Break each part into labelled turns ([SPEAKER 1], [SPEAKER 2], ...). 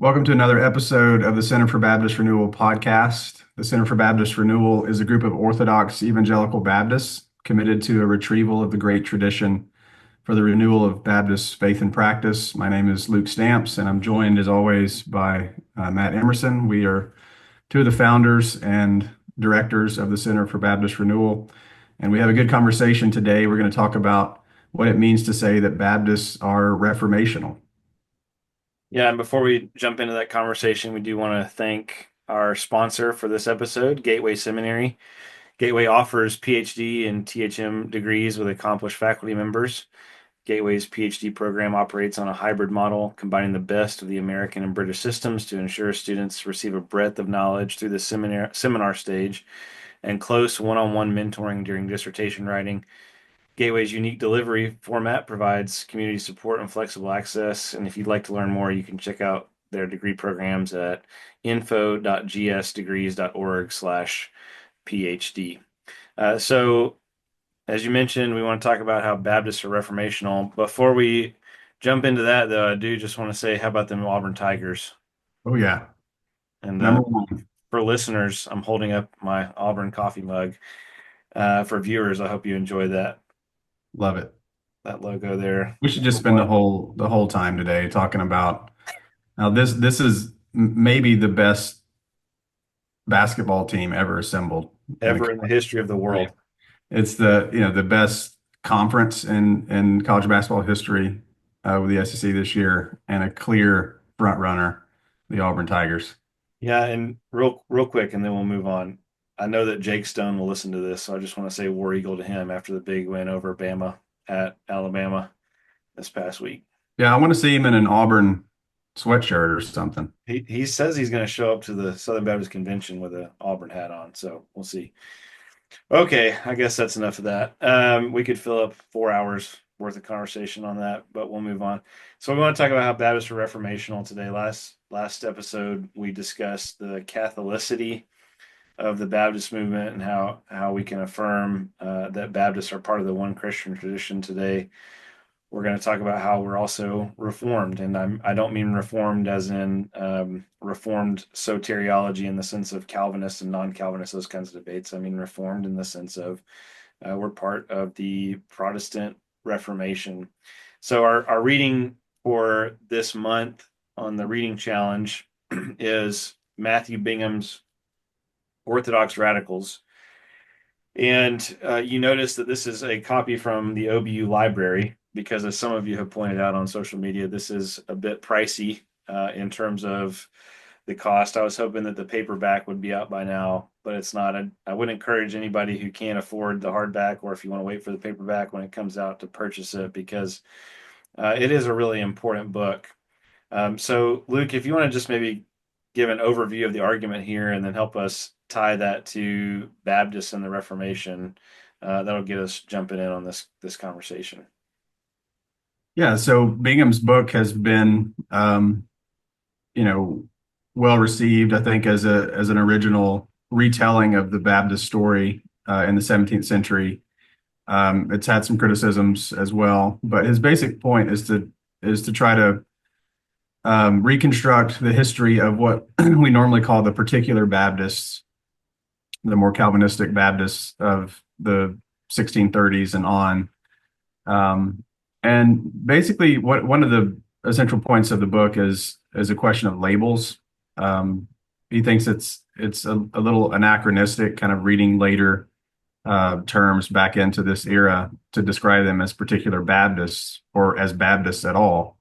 [SPEAKER 1] Welcome to another episode of the Center for Baptist Renewal podcast. The Center for Baptist Renewal is a group of Orthodox evangelical Baptists committed to a retrieval of the great tradition for the renewal of Baptist faith and practice. My name is Luke Stamps, and I'm joined as always by Matt Emerson. We are two of the founders and directors of the Center for Baptist Renewal, and we have a good conversation today. We're going to talk about what it means to say that Baptists are reformational.
[SPEAKER 2] Yeah, and before we jump into that conversation, we do want to thank our sponsor for this episode, Gateway Seminary. Gateway offers PhD and THM degrees with accomplished faculty members. Gateway's PhD program operates on a hybrid model, combining the best of the American and British systems to ensure students receive a breadth of knowledge through the seminar stage and close one-on-one mentoring during dissertation writing. Gateway's unique delivery format provides community support and flexible access. And if you'd like to learn more, you can check out their degree programs at info.gsdegrees.org/PhD. So, as you mentioned, we want to talk about how Baptists are reformational. Before we jump into that, though, I do just want to say, how about them Auburn Tigers?
[SPEAKER 1] Oh, yeah.
[SPEAKER 2] And
[SPEAKER 1] Number one.
[SPEAKER 2] for listeners, I'm holding up my Auburn coffee mug. For viewers, I hope you enjoy
[SPEAKER 1] Love it.
[SPEAKER 2] that logo there.
[SPEAKER 1] We should just
[SPEAKER 2] Number
[SPEAKER 1] spend the
[SPEAKER 2] one.
[SPEAKER 1] whole time today talking about now this is maybe the best basketball team ever assembled in
[SPEAKER 2] Ever in the history of the
[SPEAKER 1] right.
[SPEAKER 2] world.
[SPEAKER 1] It's the best conference in college basketball history with the SEC this year and a clear front runner, the Auburn Tigers.
[SPEAKER 2] Yeah, and real quick, and then we'll move on. I know that Jake Stone will listen to this, so I just want to say War Eagle to him after the big win over Bama at Alabama this past week.
[SPEAKER 1] Yeah, I want to see him in an Auburn sweatshirt or something.
[SPEAKER 2] He says he's going to show up to the Southern Baptist Convention with an Auburn hat on, so we'll see. Okay, I guess that's enough of that. We could fill up 4 hours worth of conversation on that, but we'll move on. So we want to talk about how Baptists are reformational today. Last episode we discussed the Catholicity of the Baptist movement and how we can affirm that Baptists are part of the one Christian tradition today. We're going to talk about how we're also reformed, and I don't mean reformed as in reformed soteriology in the sense of Calvinist and non-Calvinist, those kinds of debates. I mean reformed in the sense of we're part of the Protestant Reformation. So our reading for this month on the reading challenge is Matthew Bingham's Orthodox Radicals. And you notice that this is a copy from the OBU library because, as some of you have pointed out on social media, this is a bit pricey in terms of the cost. I was hoping that the paperback would be out by now, but it's not. I would encourage anybody who can't afford the hardback, or if you want to wait for the paperback when it comes out, to purchase it because it is a really important book. So, Luke, if you want to just maybe give an overview of the argument here and then help us tie that to Baptists and the Reformation, that'll get us jumping in on this conversation.
[SPEAKER 1] Yeah, so Bingham's book has been well received, I think, as an original retelling of the Baptist story in the 17th century. It's had some criticisms as well, but his basic point is to try to reconstruct the history of what we normally call the particular Baptists, the more Calvinistic Baptists of the 1630s and on. And basically, what one of the essential points of the book is a question of labels. He thinks it's a little anachronistic, kind of reading later terms back into this era to describe them as particular Baptists or as Baptists at all.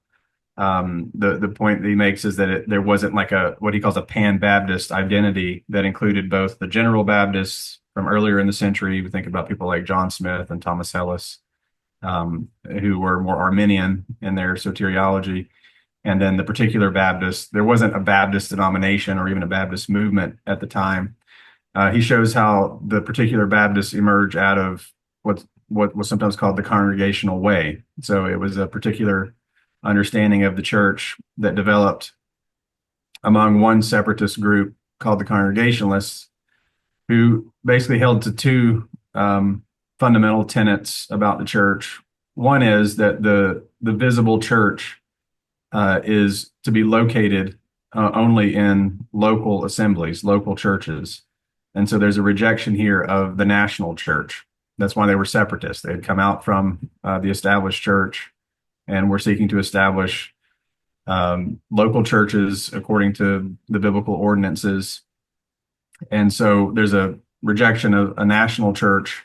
[SPEAKER 1] The point that he makes is that there wasn't like what he calls a pan-Baptist identity that included both the general Baptists from earlier in the century. We think about people like John Smith and Thomas Ellis, who were more Arminian in their soteriology. And then the particular Baptist, there wasn't a Baptist denomination or even a Baptist movement at the time. He shows how the particular Baptists emerge out of what was sometimes called the congregational way. So it was a particular understanding of the church that developed among one separatist group called the Congregationalists, who basically held to two fundamental tenets about the church. One is that the visible church is to be located only in local assemblies, local churches. And so there's a rejection here of the national church. That's why they were separatists. They had come out from the established church and were seeking to establish local churches according to the biblical ordinances. And so there's a rejection of a national church.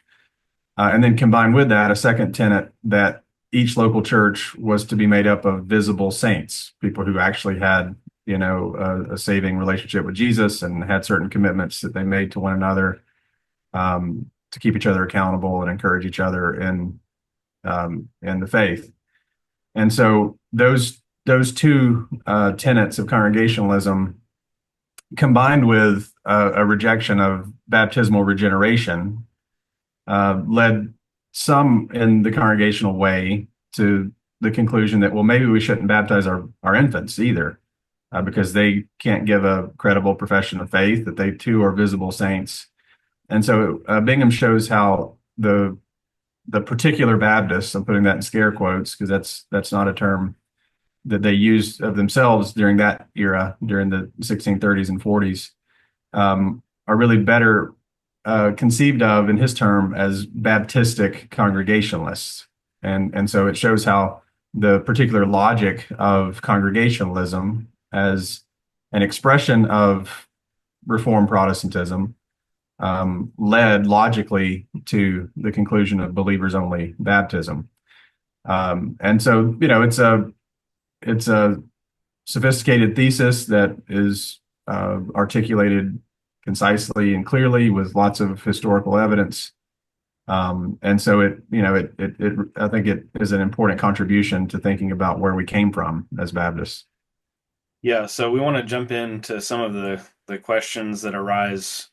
[SPEAKER 1] And then combined with that, a second tenet that each local church was to be made up of visible saints, people who actually had, a saving relationship with Jesus and had certain commitments that they made to one another, to keep each other accountable and encourage each other in the faith. And so those two tenets of congregationalism, combined with a rejection of baptismal regeneration, led some in the congregational way to the conclusion that, well, maybe we shouldn't baptize our infants either, because they can't give a credible profession of faith, that they too are visible saints. And so Bingham shows how the particular Baptists, I'm putting that in scare quotes because that's not a term that they used of themselves during that era, during the 1630s and 40s, are really better conceived of in his term as Baptistic Congregationalists. And so it shows how the particular logic of congregationalism as an expression of Reformed Protestantism led logically to the conclusion of believers only baptism. And so, it's a sophisticated thesis that is articulated concisely and clearly with lots of historical evidence. And so I think it is an important contribution to thinking about where we came from as Baptists.
[SPEAKER 2] Yeah, so we want to jump into some of the questions that arise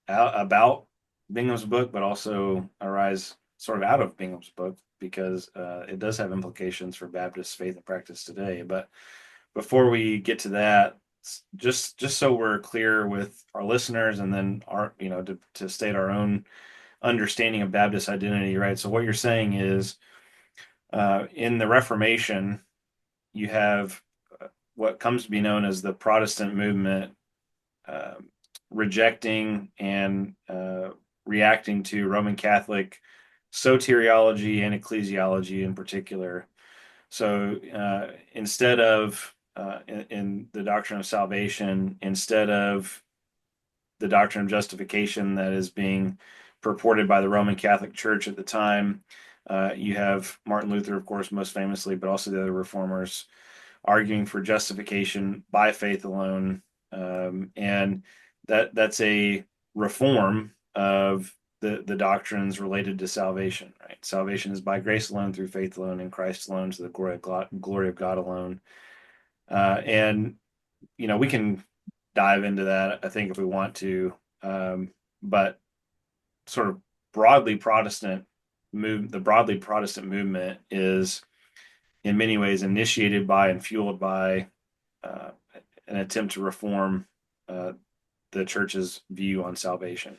[SPEAKER 2] about Bingham's book, but also arise sort of out of Bingham's book because it does have implications for Baptist faith and practice today. But before we get to that, just so we're clear with our listeners, and then to state our own understanding of Baptist identity, right? So what you're saying is, in the Reformation, you have what comes to be known as the Protestant movement, rejecting and reacting to Roman Catholic soteriology and ecclesiology in particular. So instead of in the doctrine of salvation, instead of the doctrine of justification that is being purported by the Roman Catholic Church at the time, you have Martin Luther, of course, most famously, but also the other reformers arguing for justification by faith alone, and that's a reform of the doctrines related to salvation. Right, salvation is by grace alone, through faith alone, in Christ alone, to the glory of God alone. And we can dive into that, I think, if we want to, but sort of the broadly Protestant movement is in many ways initiated by and fueled by an attempt to reform the church's view on salvation,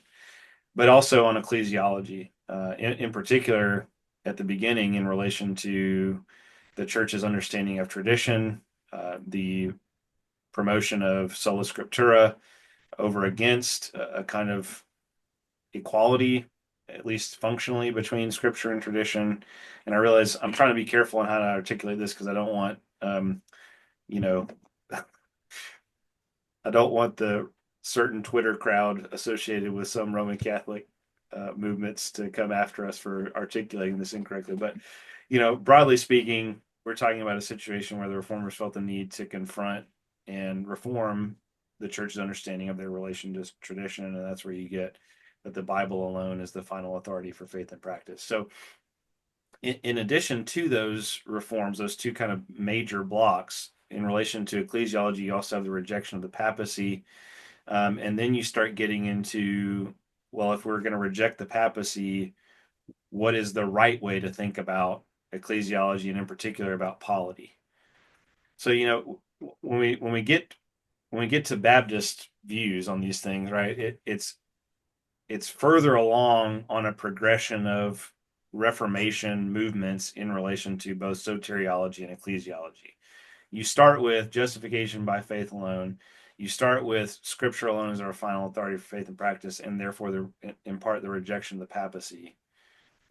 [SPEAKER 2] but also on ecclesiology, in particular at the beginning in relation to the church's understanding of tradition, the promotion of sola scriptura over against a kind of equality, at least functionally, between scripture and tradition. And I realize I'm trying to be careful on how to articulate this because I don't want, you know, I don't want the certain Twitter crowd associated with some Roman Catholic movements to come after us for articulating this incorrectly. But, broadly speaking, we're talking about a situation where the reformers felt the need to confront and reform the church's understanding of their relation to tradition. And that's where you get that the Bible alone is the final authority for faith and practice. So, in addition to those reforms, those two kind of major blocks in relation to ecclesiology, you also have the rejection of the papacy. And then you start getting into, well, if we're going to reject the papacy, what is the right way to think about ecclesiology and in particular about polity? So, when we get to Baptist views on these things, right, it's further along on a progression of Reformation movements in relation to both soteriology and ecclesiology. You start with justification by faith alone. You start with Scripture alone as our final authority for faith and practice, and therefore, in part, the rejection of the papacy.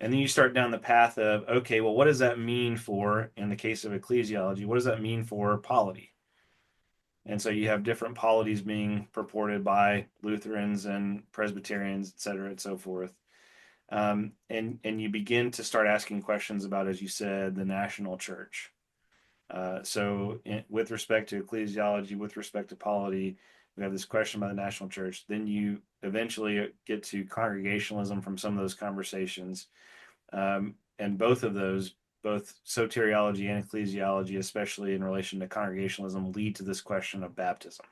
[SPEAKER 2] And then you start down the path of, okay, well, what does that mean for, in the case of ecclesiology, what does that mean for polity? And so you have different polities being purported by Lutherans and Presbyterians, et cetera, and so forth. And you begin to start asking questions about, as you said, the national church. With respect to ecclesiology, with respect to polity, we have this question about the national church. Then you eventually get to congregationalism from some of those conversations. And both of those, both soteriology and ecclesiology, especially in relation to congregationalism, lead to this question of baptism.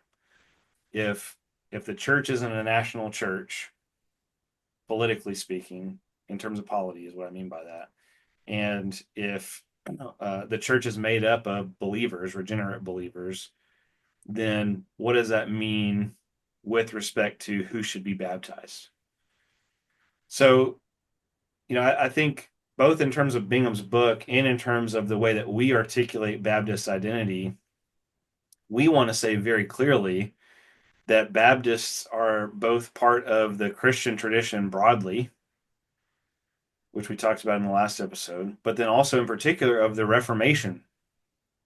[SPEAKER 2] If the church isn't a national church, politically speaking, in terms of polity is what I mean by that, and if the church is made up of believers, regenerate believers, then what does that mean with respect to who should be baptized? So, I think both in terms of Bingham's book and in terms of the way that we articulate Baptist identity, we want to say very clearly that Baptists are both part of the Christian tradition broadly, which we talked about in the last episode, but then also in particular of the Reformation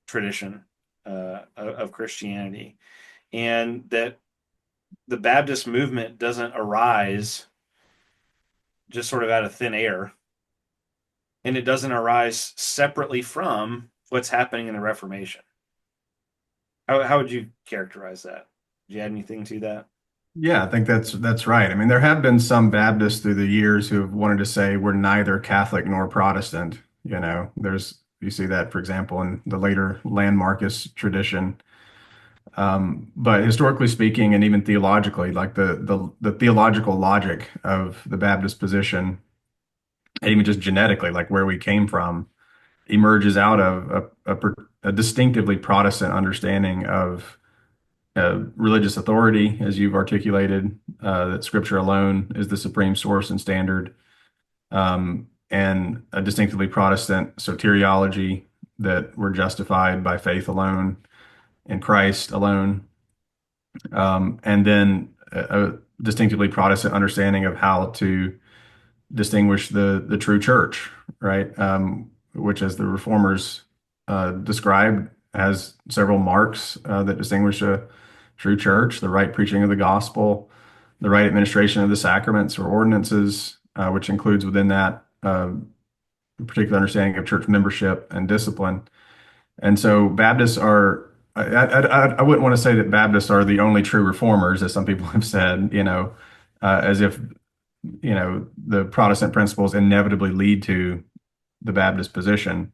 [SPEAKER 2] tradition of Christianity, and that the Baptist movement doesn't arise just sort of out of thin air, and it doesn't arise separately from what's happening in the Reformation. How would you characterize that? Do you add anything to that?
[SPEAKER 1] Yeah, I think that's right. I mean, there have been some Baptists through the years who have wanted to say we're neither Catholic nor Protestant. You see that, for example, in the later Landmarkist tradition. But historically speaking, and even theologically, like the theological logic of the Baptist position, and even just genetically, like where we came from, emerges out of a distinctively Protestant understanding of religious authority, as you've articulated, that Scripture alone is the supreme source and standard, and a distinctively Protestant soteriology that we're justified by faith alone in Christ alone, and then a distinctively Protestant understanding of how to distinguish the true church, right? Which, as the Reformers described, has several marks that distinguish a true church: the right preaching of the gospel, the right administration of the sacraments or ordinances, which includes within that a particular understanding of church membership and discipline. And so Baptists are, I wouldn't want to say that Baptists are the only true reformers, as some people have said, as if, the Protestant principles inevitably lead to the Baptist position.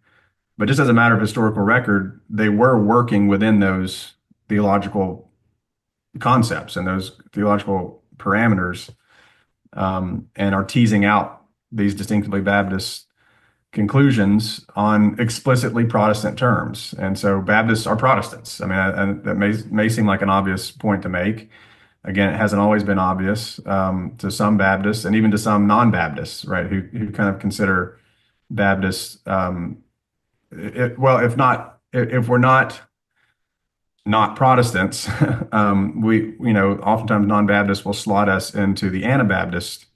[SPEAKER 1] But just as a matter of historical record, they were working within those theological concepts and those theological parameters, and are teasing out these distinctively Baptist conclusions on explicitly Protestant terms. And so Baptists are Protestants. I mean, and that may seem like an obvious point to make. Again, it hasn't always been obvious to some Baptists and even to some non-Baptists, right, who kind of consider Baptists, if we're not Protestants, oftentimes non-Baptists will slot us into the Anabaptist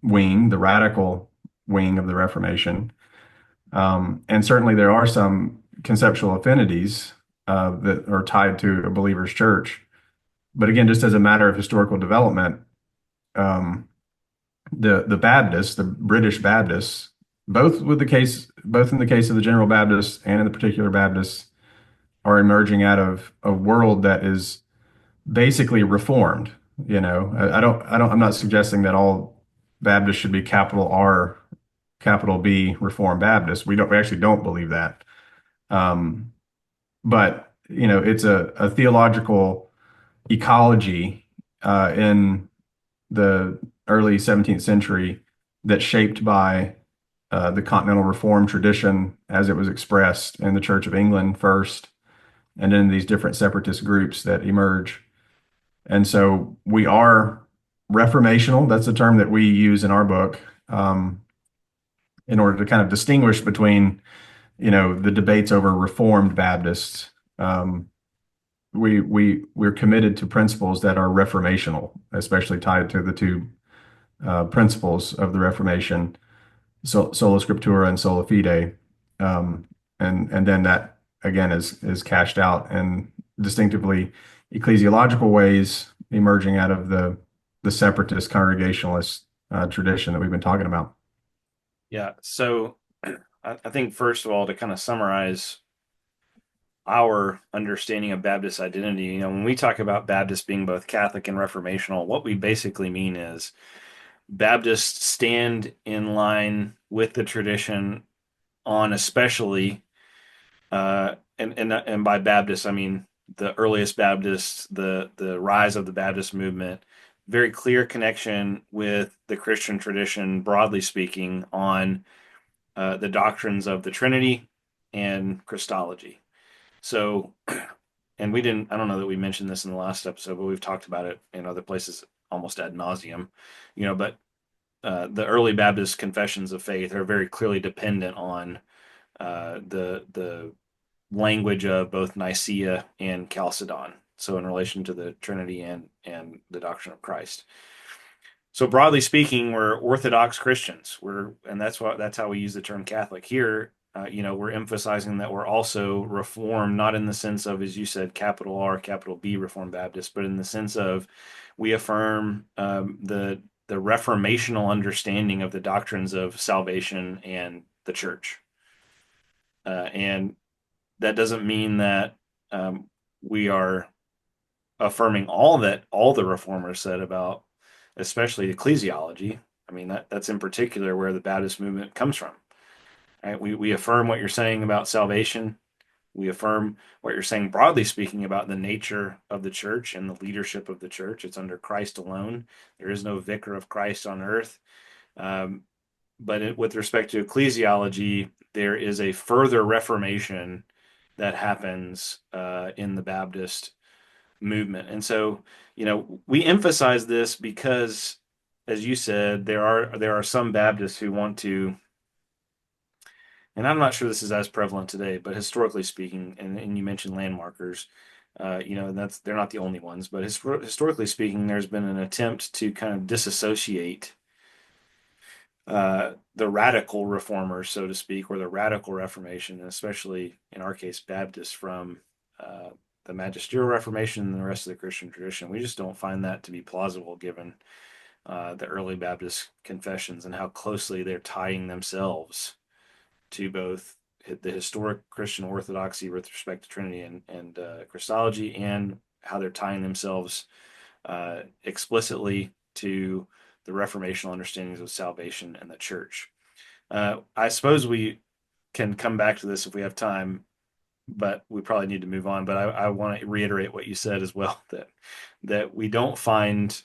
[SPEAKER 1] wing, the radical wing of the Reformation. And certainly there are some conceptual affinities that are tied to a believer's church. But again, just as a matter of historical development, the Baptists, the British Baptists, both in the case of the General Baptists and in the Particular Baptists, are emerging out of a world that is basically reformed. I'm not suggesting that all Baptists should be capital R, capital B Reformed Baptists. We actually don't believe that. But it's a theological ecology in the early 17th century that's shaped by the Continental Reformed tradition as it was expressed in the Church of England first, and then these different separatist groups that emerge. And so we are reformational. That's the term that we use in our book, in order to kind of distinguish between the debates over Reformed Baptists. We're committed to principles that are reformational, especially tied to the two principles of the Reformation, sola scriptura and sola fide. Um, and then that again is cashed out in distinctively ecclesiological ways emerging out of the separatist congregationalist tradition that we've been talking about.
[SPEAKER 2] Yeah. So I think, first of all, to kind of summarize our understanding of Baptist identity, when we talk about Baptist being both Catholic and reformational, what we basically mean is Baptists stand in line with the tradition on especially, and by Baptist I mean the earliest Baptists, the rise of the Baptist movement, very clear connection with the Christian tradition, broadly speaking, on the doctrines of the Trinity and Christology. So, and we didn't, I don't know that we mentioned this in the last episode, but we've talked about it in other places almost ad nauseum, but the early Baptist confessions of faith are very clearly dependent on the language of both Nicaea and Chalcedon. So in relation to the Trinity and the doctrine of Christ. So broadly speaking, we're Orthodox Christians. And that's how we use the term Catholic here. We're emphasizing that we're also Reformed, not in the sense of, as you said, capital R, capital B, Reformed Baptist, but in the sense of we affirm the reformational understanding of the doctrines of salvation and the church. And that doesn't mean that we are affirming all that all the reformers said about, especially ecclesiology. I mean, that's in particular where the Baptist movement comes from. Right? We affirm what you're saying about salvation. We affirm what you're saying, broadly speaking, about the nature of the church and the leadership of the church. It's under Christ alone. There is no vicar of Christ on earth. But with respect to ecclesiology, there is a further reformation that happens in the Baptist movement. And so, we emphasize this because, as you said, there are some Baptists who want to, and I'm not sure this is as prevalent today, but historically speaking, and you mentioned landmarkers, they're not the only ones, but historically speaking, there's been an attempt to kind of disassociate the radical reformers, so to speak, or the radical Reformation, and especially in our case, Baptists, from the magisterial Reformation and the rest of the Christian tradition. We just don't find that to be plausible given the early Baptist confessions and how closely they're tying themselves to both the historic Christian orthodoxy with respect to Trinity and Christology, and how they're tying themselves explicitly to the reformational understandings of salvation and the church. I suppose we can come back to this if we have time, but we probably need to move on. But I want to reiterate what you said as well, that we don't find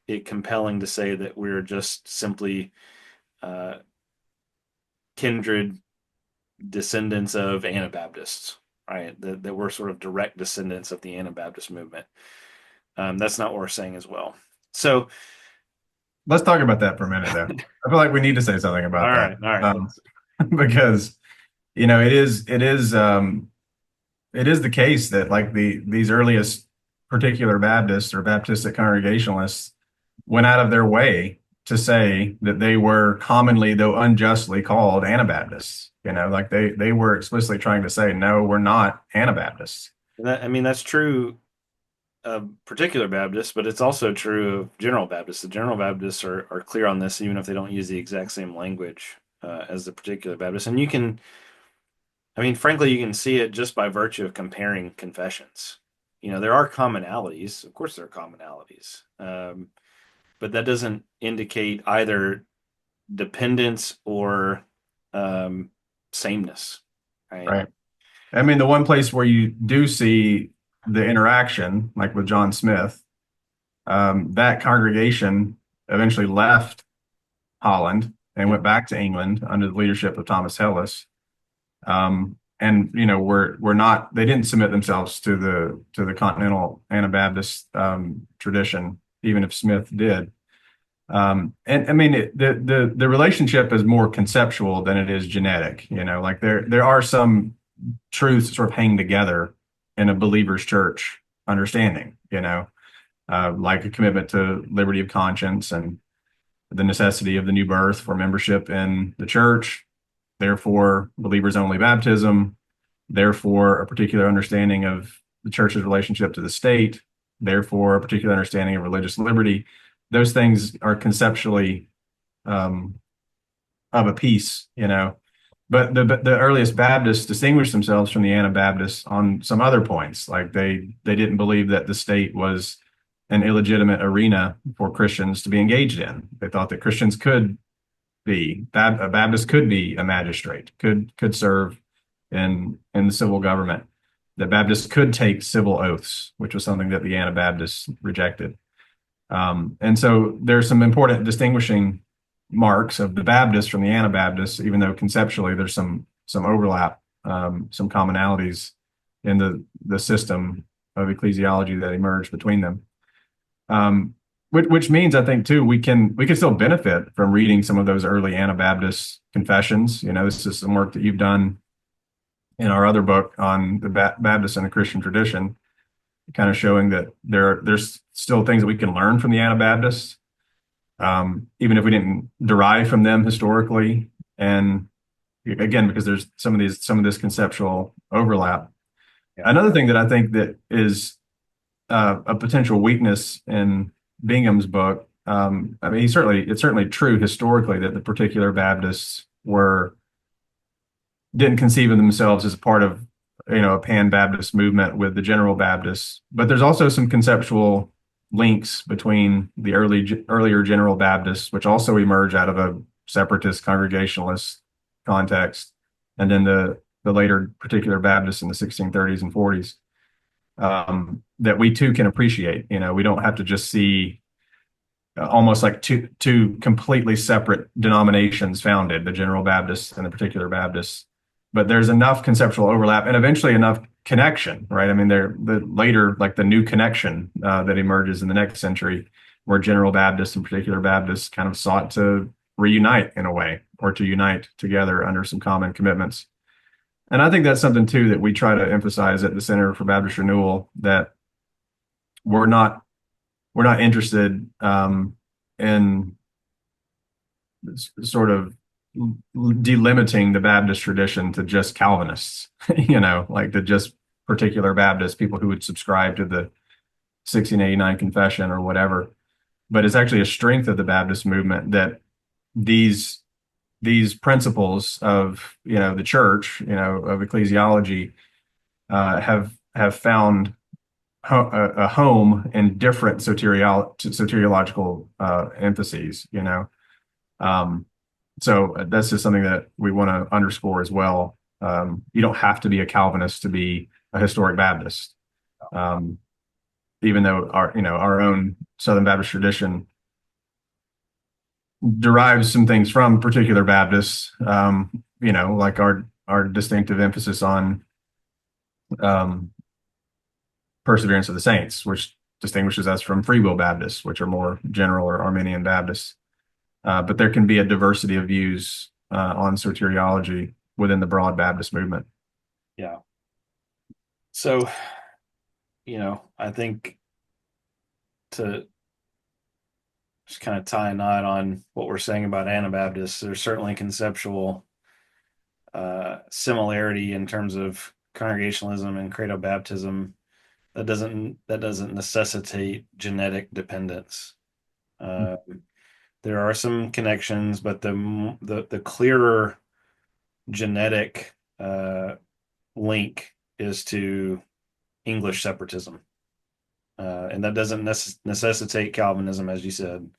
[SPEAKER 2] it compelling to say that we're just simply kindred descendants of Anabaptists, right? That we're sort of direct descendants of the Anabaptist movement. That's not what we're saying as well. So
[SPEAKER 1] Let's talk about that for a minute, though. I feel like we need to say something
[SPEAKER 2] all
[SPEAKER 1] about that,
[SPEAKER 2] right, all right.
[SPEAKER 1] because it is the case that like these earliest particular Baptists or Baptistic Congregationalists went out of their way to say that they were commonly, though unjustly, called Anabaptists. Like they were explicitly trying to say, no, we're not Anabaptists.
[SPEAKER 2] That's true of particular Baptists, but it's also true of General Baptists. The General Baptists are clear on this, even if they don't use the exact same language as the particular Baptists. And frankly, you can see it just by virtue of comparing confessions. There are commonalities. Of course, there are commonalities. But that doesn't indicate either dependence or sameness, right?
[SPEAKER 1] Right. I mean, the one place where you do see the interaction, like with John Smith, that congregation eventually left Holland and went back to England under the leadership of Thomas Hellas. And we're not, they didn't submit themselves to the continental Anabaptist tradition, even if Smith did. And I mean, the relationship is more conceptual than it is genetic. Like there are some truths sort of hang together in a believer's church understanding. Like a commitment to liberty of conscience and the necessity of the new birth for membership in the church, therefore believers only baptism, therefore a particular understanding of the church's relationship to the state, therefore a particular understanding of religious liberty. Those things are conceptually um, of a piece. But the earliest Baptists distinguished themselves from the Anabaptists on some other points, like they didn't believe that the state was an illegitimate arena for Christians to be engaged in. They thought that Christians could be a Baptist could be a magistrate, could serve in the civil government. That Baptists could take civil oaths, which was something that the Anabaptists rejected. And so there's some important distinguishing marks of the Baptists from the Anabaptists, even though conceptually there's some overlap, some commonalities in the system of ecclesiology that emerged between them. Which means I think too we can still benefit from reading some of those early Anabaptist confessions. This is some work that you've done in our other book on the Baptist and the Christian tradition, kind of showing that there's still things that we can learn from the Anabaptists, even if we didn't derive from them historically. And again, because there's some of this conceptual overlap.
[SPEAKER 2] Yeah.
[SPEAKER 1] Another thing that I think that is a potential weakness in Bingham's book. I mean, it's certainly true historically that the particular Baptists didn't conceive of themselves as a part of a pan-Baptist movement with the general Baptists, but there's also some conceptual links between the earlier general Baptists, which also emerge out of a separatist congregationalist context, and then the later particular Baptists in the 1630s and 40s, that we too can appreciate. We don't have to just see almost like two completely separate denominations founded, the General Baptists and the Particular Baptists. But there's enough conceptual overlap and eventually enough connection, right? I mean, like the new connection that emerges in the next century, where General Baptists and Particular Baptists kind of sought to reunite in a way, or to unite together under some common commitments. And I think that's something too that we try to emphasize at the Center for Baptist Renewal, that we're not interested in sort of delimiting the Baptist tradition to just Calvinists, like to just particular Baptists, people who would subscribe to the 1689 Confession or whatever. But it's actually a strength of the Baptist movement that these principles of the church, of ecclesiology, have found a home in different soteriological emphases. So that's just something that we want to underscore as well. You don't have to be a Calvinist to be a historic Baptist, even though our own Southern Baptist tradition derives some things from particular Baptists, like our distinctive emphasis on perseverance of the saints, which distinguishes us from free will Baptists, which are more general or Arminian Baptists. But there can be a diversity of views on soteriology within the broad Baptist movement.
[SPEAKER 2] Yeah. So, I think to just kind of tie a knot on what we're saying about Anabaptists, there's certainly conceptual similarity in terms of congregationalism and credo baptism. That doesn't necessitate genetic dependence. There are some connections, but the clearer genetic link is to English separatism, and that doesn't necessitate Calvinism, as you said,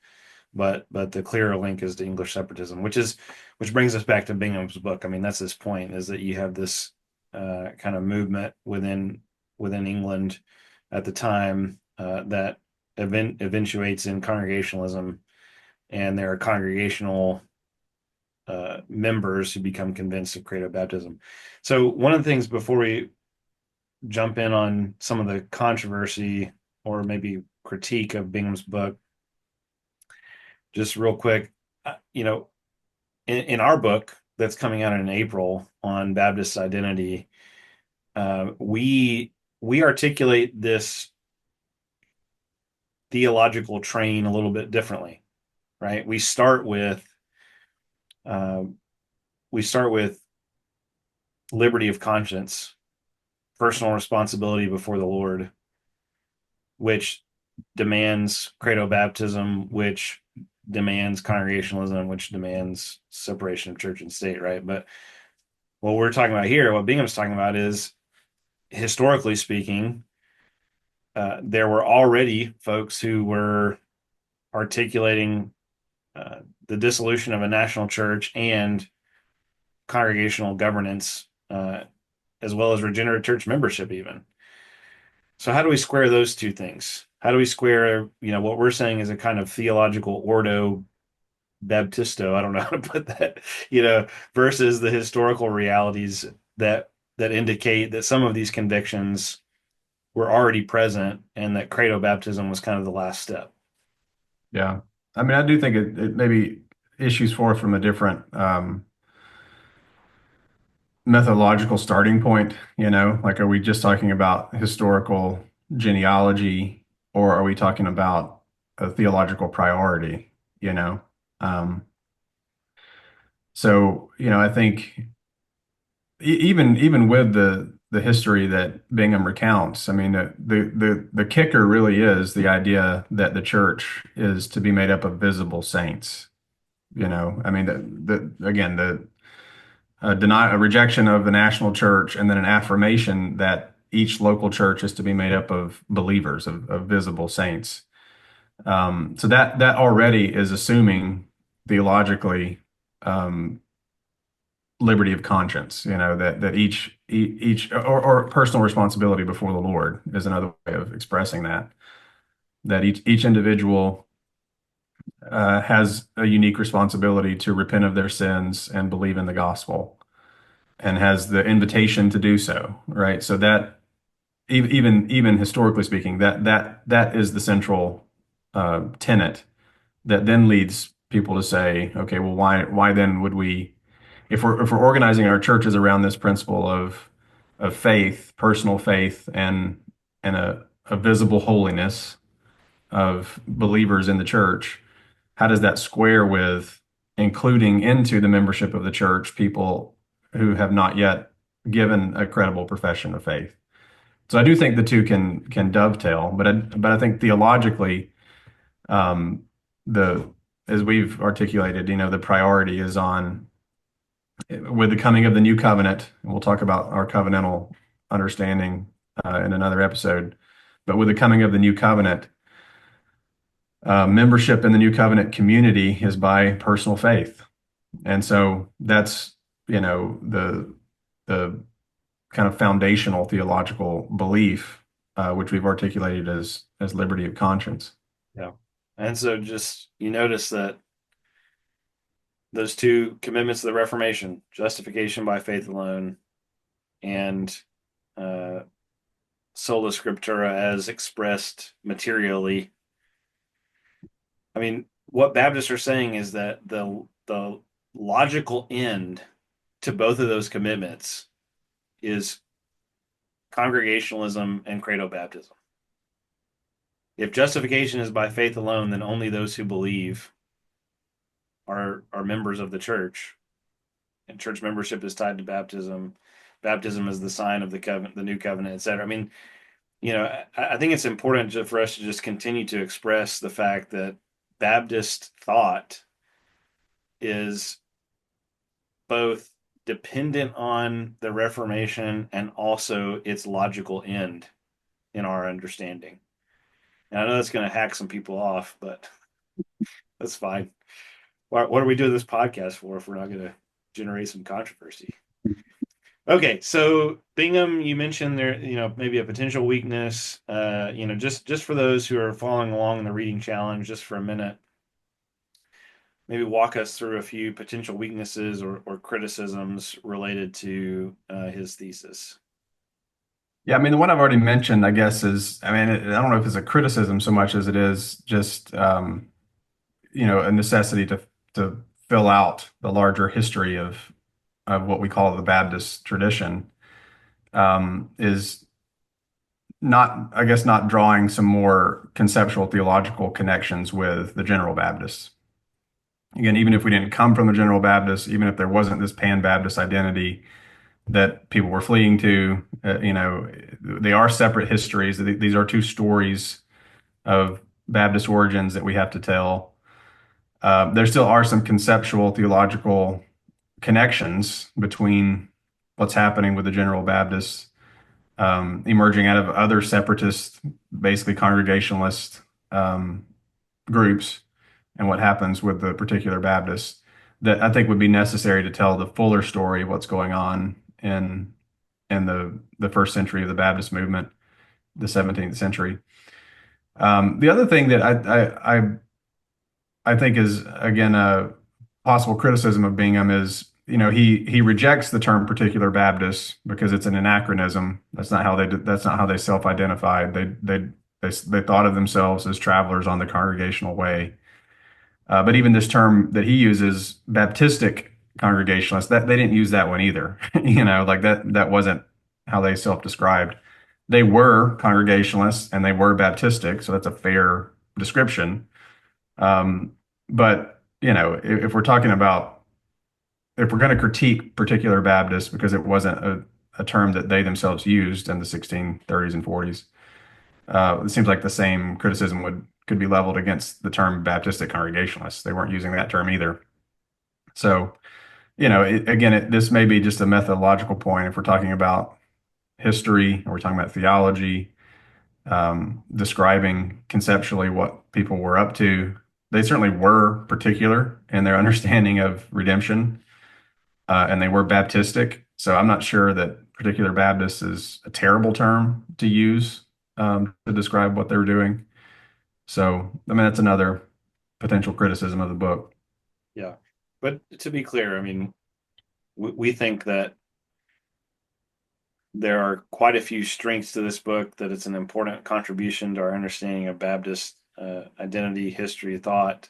[SPEAKER 2] but the clearer link is to English separatism, which brings us back to Bingham's book. I mean, that's his point, is that you have this kind of movement within England at the time that eventuates in congregationalism, and there are congregational members who become convinced of credo baptism. So one of the things, before we jump in on some of the controversy or maybe critique of Bingham's book, just real quick, you know, in our book that's coming out in April on Baptist identity, we articulate this theological train a little bit differently, right? Uh, we start with liberty of conscience, personal responsibility before the Lord, which demands credo baptism, which demands congregationalism, which demands separation of church and state, right? But what we're talking about here, what Bingham's talking about is historically speaking, there were already folks who were articulating uh, the dissolution of a national church and congregational governance, as well as regenerate church membership, even. So, how do we square those two things? How do we square, what we're saying is a kind of theological ordo baptisto? I don't know how to put that, versus the historical realities that indicate that some of these convictions were already present and that credo baptism was kind of the last step.
[SPEAKER 1] Yeah. I mean, I do think it maybe issues forth from a different methodological starting point, like are we just talking about historical genealogy or are we talking about a theological priority, you know? Um, I think even with the history that Bingham recounts, I mean, the kicker really is the idea that the church is to be made up of visible saints. I mean, again, the a rejection of the national church, and then an affirmation that each local church is to be made up of believers, of visible saints. So that already is assuming theologically liberty of conscience. That each or personal responsibility before the Lord is another way of expressing that. That each individual has a unique responsibility to repent of their sins and believe in the gospel, and has the invitation to do so, right? So that even historically speaking, that is the central tenet that then leads people to say, okay, well, why then would we, if we're organizing our churches around this principle of faith, personal faith, and a visible holiness of believers in the church, how does that square with including into the membership of the church people who have not yet given a credible profession of faith? So I do think the two can dovetail, but I think theologically, um, the as we've articulated, the priority is on with the coming of the new covenant, and we'll talk about our covenantal understanding in another episode. But with the coming of the new covenant, membership in the new covenant community is by personal faith. And so that's, the kind of foundational theological belief, which we've articulated as liberty of conscience.
[SPEAKER 2] Yeah. And so just you notice that those two commitments of the Reformation, justification by faith alone and uh, sola scriptura as expressed materially. I mean, what Baptists are saying is that the logical end to both of those commitments is congregationalism and credo baptism. If justification is by faith alone, then only those who believe are members of the church, and church membership is tied to baptism. Baptism is the sign of the covenant, the new covenant, etc. I mean, I think it's important for us to just continue to express the fact that Baptist thought is both dependent on the Reformation and also its logical end in our understanding. And I know that's going to hack some people off, but that's fine. What are we doing this podcast for if we're not going to generate some controversy? Okay, so Bingham, you mentioned there, maybe a potential weakness. Just for those who are following along in the reading challenge, just for a minute, maybe walk us through a few potential weaknesses or criticisms related to his thesis.
[SPEAKER 1] Yeah, I mean, the one I've already mentioned, I guess, is, I mean, I don't know if it's a criticism so much as it is just a necessity to fill out the larger history of what we call the Baptist tradition, is not, I guess, not drawing some more conceptual theological connections with the General Baptists. Again, even if we didn't come from the General Baptists, even if there wasn't this Pan-Baptist identity that people were fleeing to, they are separate histories. These are two stories of Baptist origins that we have to tell. There still are some conceptual theological connections between what's happening with the General Baptists, emerging out of other separatist, basically congregationalist groups, and what happens with the particular Baptists that I think would be necessary to tell the fuller story of what's going on in the first century of the Baptist movement, the 17th century. The other thing that I think is, again, a possible criticism of Bingham is, he rejects the term particular Baptist because it's an anachronism. That's not how they self-identified. They thought of themselves as travelers on the congregational way. But even this term that he uses, Baptistic Congregationalists, that they didn't use that one either. Like that wasn't how they self-described. They were Congregationalists and they were Baptistic, so that's a fair description. But if we're talking about, if we're going to critique particular Baptists because it wasn't a term that they themselves used in the 1630s and 40s, it seems like the same criticism could be leveled against the term Baptistic Congregationalists. They weren't using that term either. So, this may be just a methodological point if we're talking about history or we're talking about theology, describing conceptually what people were up to. They certainly were particular in their understanding of redemption, and they were Baptistic. So I'm not sure that particular Baptist is a terrible term to use to describe what they were doing. So, I mean, that's another potential criticism of the book.
[SPEAKER 2] Yeah. But to be clear, I mean, we think that there are quite a few strengths to this book, that it's an important contribution to our understanding of Baptist identity, history, thought.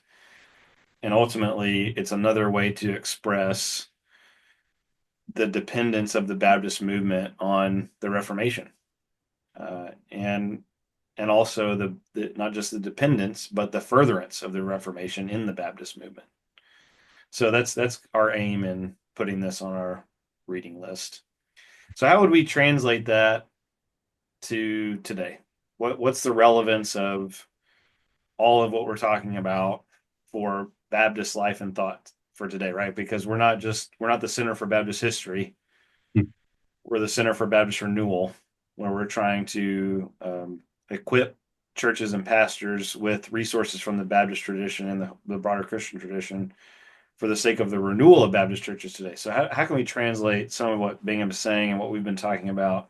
[SPEAKER 2] And ultimately, it's another way to express the dependence of the Baptist movement on the Reformation. And also the not just the dependence, but the furtherance of the Reformation in the Baptist movement. So that's our aim in putting this on our reading list. So how would we translate that to today? What's the relevance of all of what we're talking about for Baptist life and thought for today, right? Because we're not the Center for Baptist History. We're the Center for Baptist Renewal, where we're trying to equip churches and pastors with resources from the Baptist tradition and the broader Christian tradition for the sake of the renewal of Baptist churches today. So how can we translate some of what Bingham is saying and what we've been talking about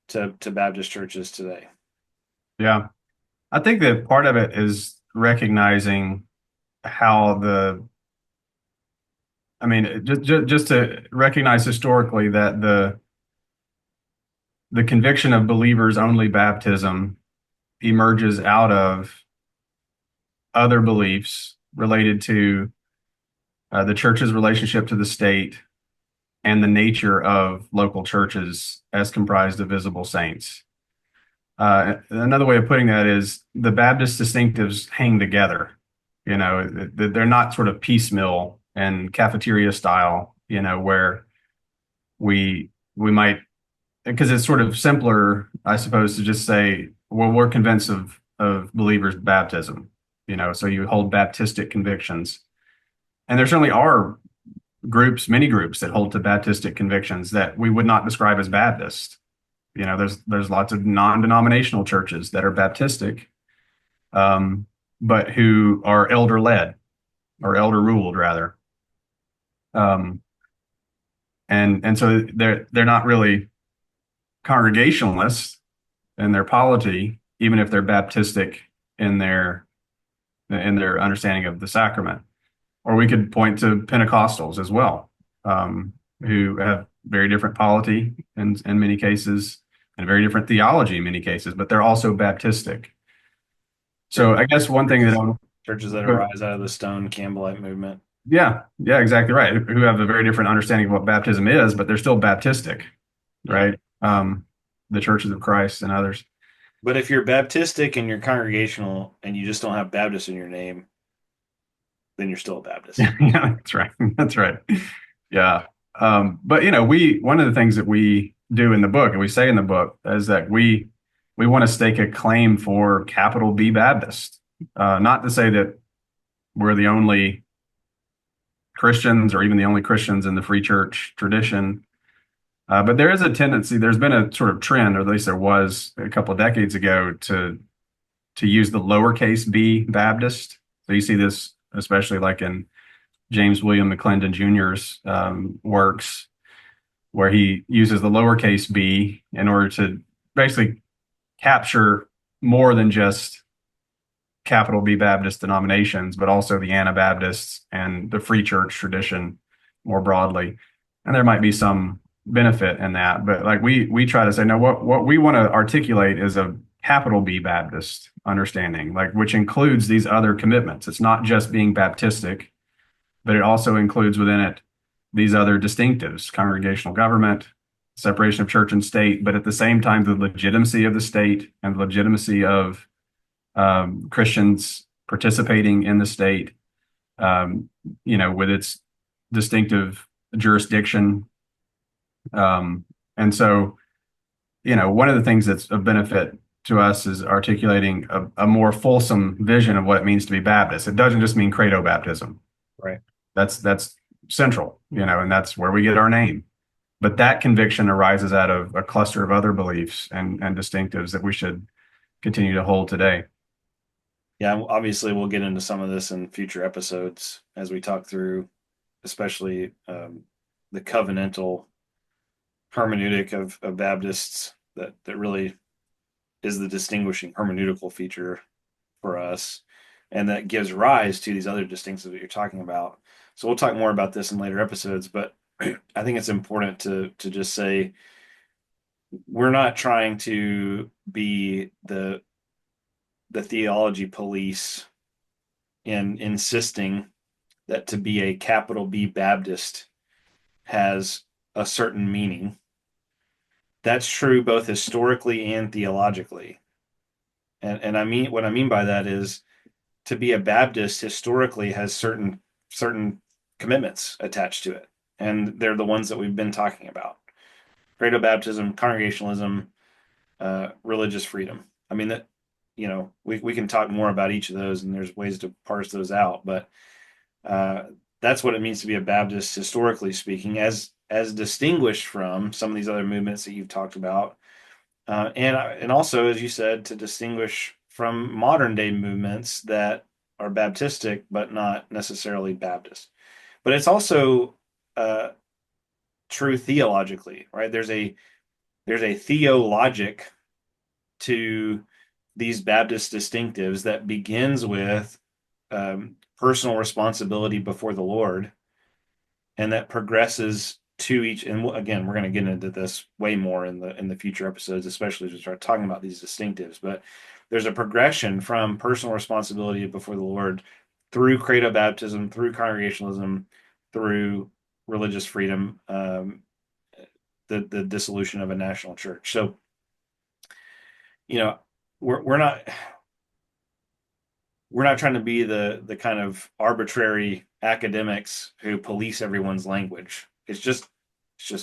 [SPEAKER 2] to Baptist churches today?
[SPEAKER 1] Yeah. I think that part of it is recognizing how just to recognize historically that the conviction of believers only baptism emerges out of other beliefs related to the church's relationship to the state and the nature of local churches as comprised of visible saints. Another way of putting that is the Baptist distinctives hang together. They're not sort of piecemeal and cafeteria style, where we might, because it's sort of simpler, I suppose, to just say, well, we're convinced of believers' baptism, so you hold Baptistic convictions. And there certainly are many groups that hold to Baptistic convictions that we would not describe as Baptist. There's lots of non-denominational churches that are Baptistic, but who are elder-led or elder-ruled rather. And so they're not really Congregationalists in their polity, even if they're Baptistic in their understanding of the sacrament. Or we could point to Pentecostals as well, who have very different polity in many cases and very different theology in many cases, but they're also Baptistic. So I guess one thing that
[SPEAKER 2] Churches that
[SPEAKER 1] but
[SPEAKER 2] arise out of the Stone Campbellite movement.
[SPEAKER 1] yeah, yeah, exactly right. Who have a very different understanding of what baptism is, but they're still Baptistic,
[SPEAKER 2] Yeah.
[SPEAKER 1] right? The Churches of Christ and others.
[SPEAKER 2] But if you're Baptistic and you're congregational and you just don't have Baptist in your name, then you're still a Baptist.
[SPEAKER 1] Yeah, that's right. That's right. Yeah. But we one of the things that we do in the book, and we say in the book, is that we want to stake a claim for capital B Baptist. Not to say that we're the only Christians or even the only Christians in the free church tradition. But there is a tendency, there's been a sort of trend, or at least there was a couple of decades ago, to use the lowercase b Baptist. So you see this especially like in James William McClendon Jr.'s works, where he uses the lowercase b in order to basically capture more than just capital B Baptist denominations, but also the Anabaptists and the free church tradition more broadly. And there might be some benefit in that, but like we try to say, no, what we want to articulate is a capital B Baptist understanding, like which includes these other commitments. It's not just being Baptistic, but it also includes within it these other distinctives: congregational government, separation of church and state, but at the same time, the legitimacy of the state and the legitimacy of Christians participating in the state, with its distinctive jurisdiction. And so, one of the things that's of benefit to us is articulating a more fulsome vision of what it means to be Baptist. It doesn't just mean credo baptism.
[SPEAKER 2] Right.
[SPEAKER 1] That's central, and that's where we get our name. But that conviction arises out of a cluster of other beliefs and distinctives that we should continue to hold today.
[SPEAKER 2] Yeah, obviously we'll get into some of this in future episodes as we talk through, especially the covenantal hermeneutic of Baptists that really is the distinguishing hermeneutical feature for us, and that gives rise to these other distinctives that you're talking about. So we'll talk more about this in later episodes, but I think it's important to just say we're not trying to be the theology police in insisting that to be a capital B Baptist has a certain meaning. That's true both historically and theologically. And I mean what I mean by that is to be a Baptist historically has certain commitments attached to it. And they're the ones that we've been talking about. Credo baptism, congregationalism, religious freedom. I mean that we can talk more about each of those and there's ways to parse those out, but uh, that's what it means to be a Baptist historically speaking, as distinguished from some of these other movements that you've talked about, and also, as you said, to distinguish from modern day movements that are Baptistic but not necessarily Baptist. But it's also uh, true theologically, right? There's a theologic to these Baptist distinctives that begins with personal responsibility before the Lord, and that progresses to each. And again, we're going to get into this way more in the future episodes, especially as we start talking about these distinctives. But there's a progression from personal responsibility before the Lord through credo baptism, through congregationalism, through religious freedom, the dissolution of a national church. So, you know, we're not trying to be the kind of arbitrary academics who police everyone's language. It's just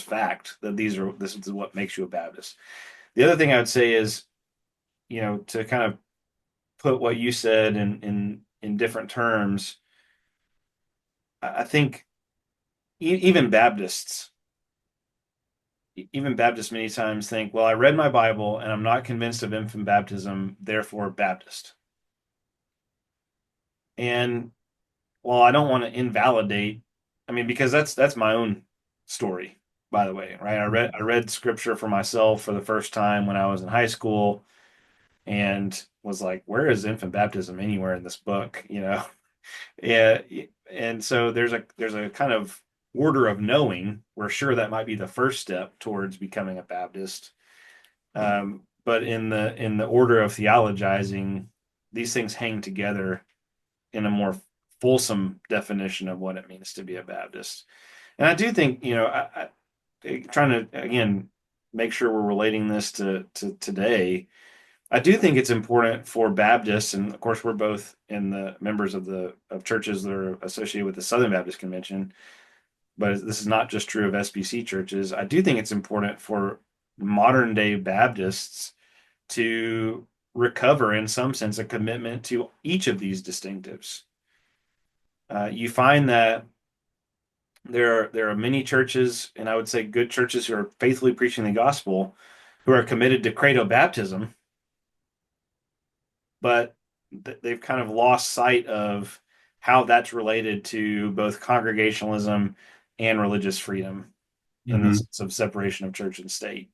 [SPEAKER 2] fact that this is what makes you a Baptist. The other thing I would say is, to kind of put what you said in different terms, I think even Baptists many times think, well, I read my Bible and I'm not convinced of infant baptism, therefore Baptist. And well, I don't want to invalidate. I mean, because that's my own story, by the way, right? I read scripture for myself for the first time when I was in high school and was like, where is infant baptism anywhere in this book? Yeah, and so there's a kind of order of knowing. We're sure that might be the first step towards becoming a Baptist. But in the order of theologizing, these things hang together in a more fulsome definition of what it means to be a Baptist. And I do think, trying to again make sure we're relating this to today. I do think it's important for Baptists, and of course we're both in the members of churches that are associated with the Southern Baptist Convention, but this is not just true of SBC churches. I do think it's important for modern day Baptists to recover, in some sense, a commitment to each of these distinctives. You find that there are many churches, and I would say good churches who are faithfully preaching the gospel, who are committed to credo baptism, but they've kind of lost sight of how that's related to both congregationalism and religious freedom in the
[SPEAKER 1] Hmm.
[SPEAKER 2] sense of separation of church and state.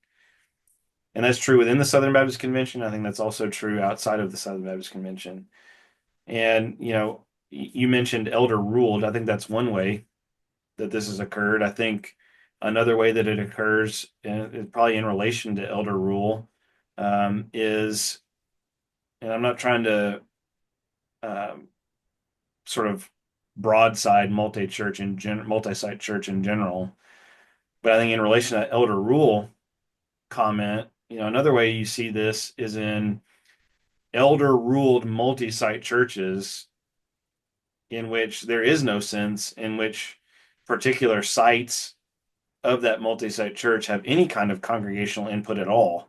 [SPEAKER 2] And that's true within the Southern Baptist Convention. I think that's also true outside of the Southern Baptist Convention. And, you mentioned elder ruled. I think that's one way that this has occurred. I think another way that it occurs, and probably in relation to elder rule, is, and I'm not trying to um, sort of broadside multi-site church in general, but I think in relation to elder rule comment, another way you see this is in elder ruled multi-site churches in which there is no sense in which particular sites of that multi-site church have any kind of congregational input at all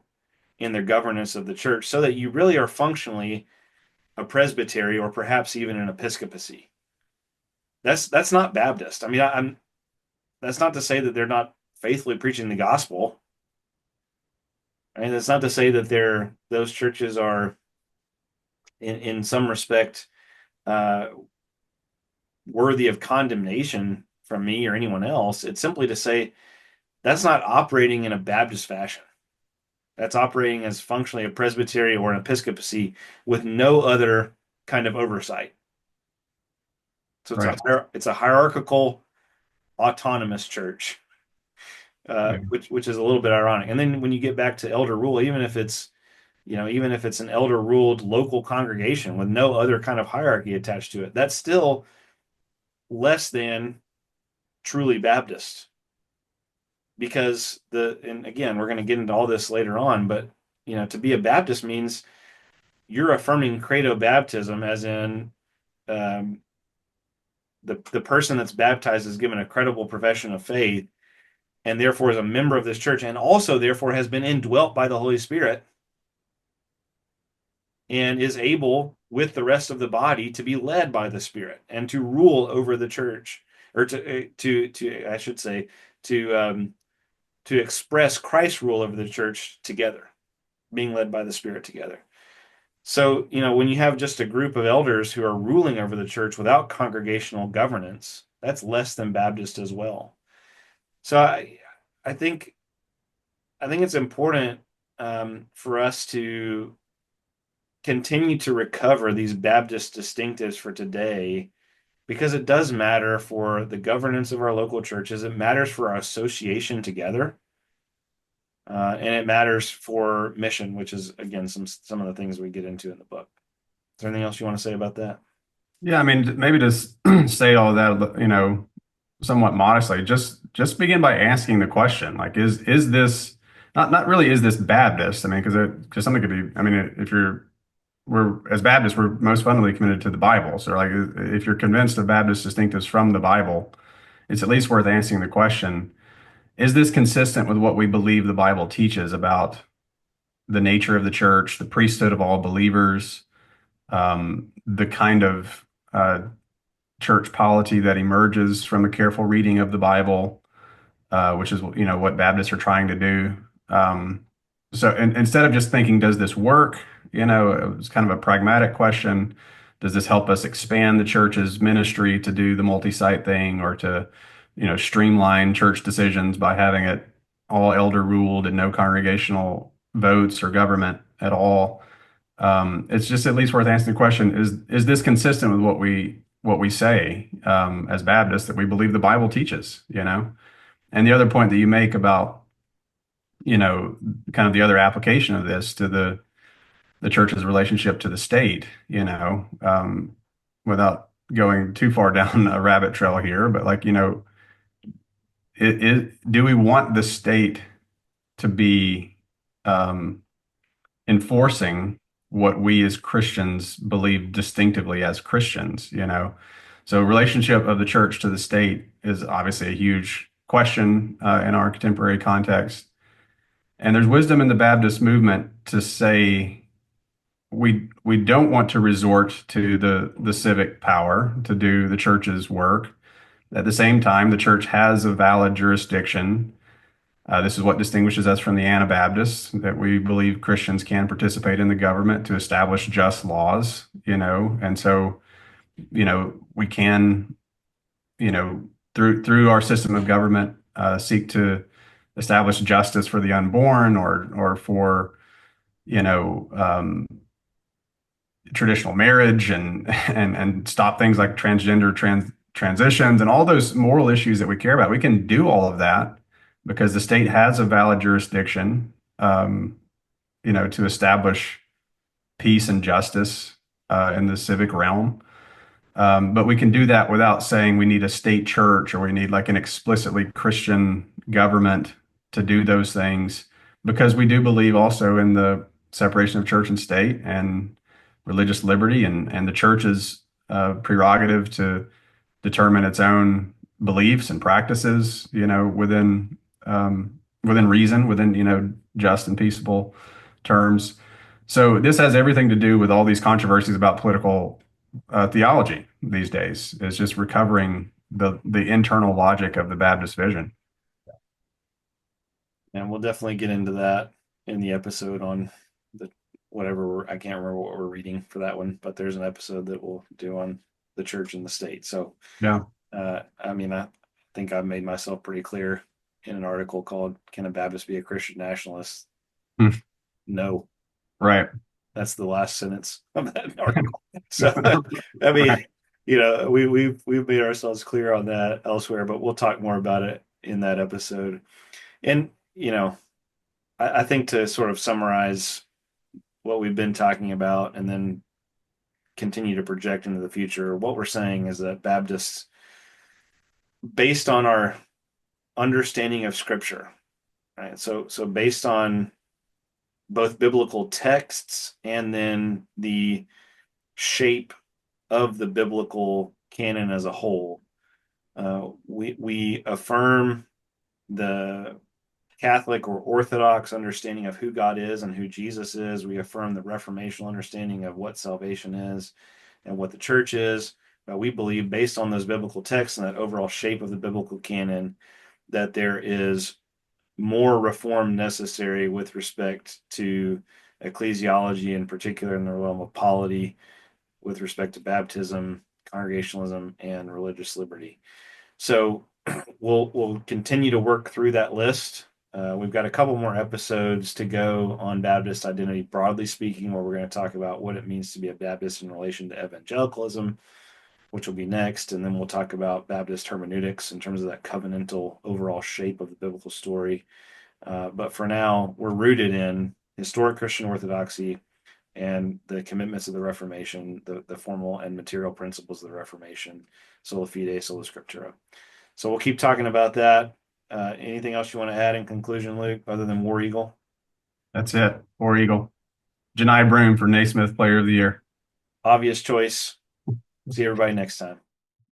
[SPEAKER 2] in their governance of the church, so that you really are functionally a presbytery or perhaps even an episcopacy. That's not Baptist. I mean, I'm that's not to say that they're not faithfully preaching the gospel. I mean, that's not to say that those churches are in some respect uh, worthy of condemnation from me or anyone else. It's simply to say that's not operating in a Baptist fashion. That's operating as functionally a presbytery or an episcopacy with no other kind of oversight. So
[SPEAKER 1] Right.
[SPEAKER 2] it's a hierarchical, autonomous church,
[SPEAKER 1] Yeah.
[SPEAKER 2] which is a little bit ironic. And then when you get back to elder rule, even if it's an elder ruled local congregation with no other kind of hierarchy attached to it, that's still less than truly Baptist. Because and again, we're going to get into all this later on, but to be a Baptist means you're affirming credo baptism, as in um, the person that's baptized is given a credible profession of faith, and therefore is a member of this church, and also therefore has been indwelt by the Holy Spirit, and is able with the rest of the body to be led by the Spirit and to rule over the church, or to I should say to express Christ's rule over the church together, being led by the Spirit together. So, when you have just a group of elders who are ruling over the church without congregational governance, that's less than Baptist as well. So I think I think it's important for us to continue to recover these Baptist distinctives for today, because it does matter for the governance of our local churches. It matters for our association together, and it matters for mission, which is again some of the things we get into in the book. Is there anything else you want to say about that?
[SPEAKER 1] Yeah, I mean, maybe just say all that, somewhat modestly. Just begin by asking the question, like, is this not really is this Baptist? I mean, because something could be. I mean, if we're as Baptists, we're most fundamentally committed to the Bible. So, like, if you're convinced of Baptist distinctives from the Bible, it's at least worth answering the question: is this consistent with what we believe the Bible teaches about the nature of the church, the priesthood of all believers, the kind of church polity that emerges from a careful reading of the Bible, which is what Baptists are trying to do. So instead of just thinking, does this work? It's kind of a pragmatic question. Does this help us expand the church's ministry to do the multi-site thing, or to streamline church decisions by having it all elder ruled and no congregational votes or government at all? It's just at least worth asking the question: is this consistent with what we say as Baptists that we believe the Bible teaches? And the other point that you make about kind of the other application of this to the church's relationship to the state. without going too far down a rabbit trail here, but like, do we want the state to be um, enforcing what we as Christians believe distinctively as Christians, So relationship of the church to the state is obviously a huge question in our contemporary context. And there's wisdom in the Baptist movement to say we don't want to resort to the civic power to do the church's work. At the same time, the church has a valid jurisdiction. This is what distinguishes us from the Anabaptists, that we believe Christians can participate in the government to establish just laws, and so, we can, through our system of government, seek to establish justice for the unborn or for, you know, um, traditional marriage and stop things like transitions and all those moral issues that we care about. We can do all of that because the state has a valid jurisdiction, to establish peace and justice in the civic realm. But we can do that without saying we need a state church or we need like an explicitly Christian government to do those things, because we do believe also in the separation of church and state and religious liberty and the church's prerogative to determine its own beliefs and practices, within reason, within, just and peaceable terms. So this has everything to do with all these controversies about political theology these days. It's just recovering the internal logic of the Baptist vision.
[SPEAKER 2] And we'll definitely get into that in the episode on the I can't remember what we're reading for that one, but there's an episode that we'll do on the church and the state. So,
[SPEAKER 1] Yeah.
[SPEAKER 2] I mean, I think I've made myself pretty clear in an article called "Can a Baptist Be a Christian Nationalist?"
[SPEAKER 1] Hmm.
[SPEAKER 2] No,
[SPEAKER 1] Right.
[SPEAKER 2] that's the last sentence of that article. So, I mean,
[SPEAKER 1] Right.
[SPEAKER 2] we've made ourselves clear on that elsewhere, but we'll talk more about it in that episode. And I think to sort of summarize what we've been talking about and then continue to project into the future, what we're saying is that Baptists, based on our understanding of Scripture, right? So based on both biblical texts and then the shape of the biblical canon as a whole, we affirm the Catholic or Orthodox understanding of who God is and who Jesus is. We affirm the reformational understanding of what salvation is and what the church is. We believe, based on those biblical texts and that overall shape of the biblical canon, that there is more reform necessary with respect to ecclesiology, in particular in the realm of polity, with respect to baptism, congregationalism, and religious liberty. So we'll continue to work through that list. We've got a couple more episodes to go on Baptist identity, broadly speaking, where we're going to talk about what it means to be a Baptist in relation to evangelicalism, which will be next. And then we'll talk about Baptist hermeneutics in terms of that covenantal overall shape of the biblical story. But for now, we're rooted in historic Christian orthodoxy and the commitments of the Reformation, the formal and material principles of the Reformation, sola fide, sola scriptura. So we'll keep talking about that. Anything else you want to add in conclusion, Luke, other than War Eagle?
[SPEAKER 1] That's it. War Eagle. Janai Broom for Naismith Player of the Year.
[SPEAKER 2] Obvious choice. See everybody next time.